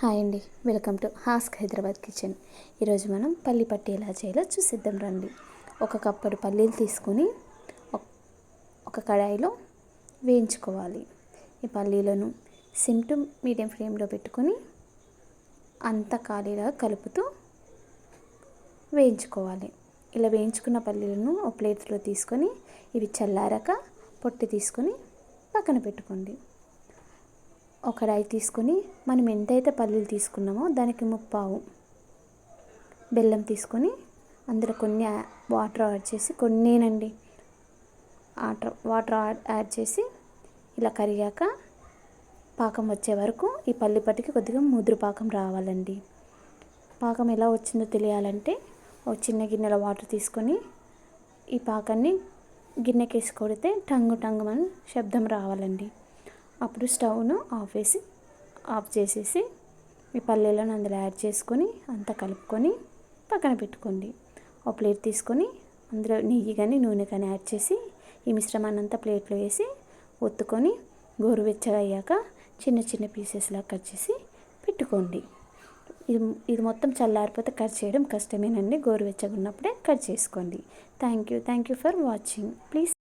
Hi అండి, welcome to husk Hyderabad kitchen. ఈరోజు మనం పల్లి పట్టి ఎలా చేయాలో చూసిద్దాం రండి. ఒక కప్పుడు పల్లీలు తీసుకొని ఒక కడాయిలో వేయించుకోవాలి. ఈ పల్లీలను సిమ్ టు మీడియం ఫ్లేమ్లో పెట్టుకొని అంత ఖాళీగా కలుపుతూ వేయించుకోవాలి. ఇలా వేయించుకున్న పల్లీలను ఒక ప్లేట్లో తీసుకొని ఇవి చల్లారాక పొట్టు తీసుకొని పక్కన పెట్టుకోండి. ఒక కడాయి తీసుకొని మనం ఎంతైతే పల్లీలు తీసుకున్నామో దానికి ముప్పావు బెల్లం తీసుకొని అందులో కొన్ని వాటర్ యాడ్ చేసి కొన్నేనండి వాటర్ యాడ్ చేసి ఇలా కరిగాక పాకం వచ్చే వరకు ఈ పల్లి పట్టికి కొద్దిగా ముదురు పాకం రావాలండి. పాకం ఎలా వచ్చిందో తెలియాలంటే ఒక చిన్న గిన్నెలో వాటర్ తీసుకొని ఈ పాకాన్ని గిన్నెకేసి కొడితే టంగు టంగుమని శబ్దం రావాలండి. అప్పుడు స్టవ్ను ఆఫ్ చేసేసి ఈ పల్లీలను అందులో యాడ్ చేసుకొని అంతా కలుపుకొని పక్కన పెట్టుకోండి. ఒక ప్లేట్ తీసుకొని అందులో నెయ్యి కానీ నూనె కానీ యాడ్ చేసి ఈ మిశ్రమాన్ని అంతా ప్లేట్లో వేసి ఒత్తుకొని గోరువెచ్చగా అయ్యాక చిన్న చిన్న పీసెస్లా కట్ చేసి పెట్టుకోండి. ఇది మొత్తం చల్లారిపోతే కట్ చేయడం కష్టమేనండి. గోరువెచ్చగా ఉన్నప్పుడే కట్ చేసుకోండి. Thank you for watching. Please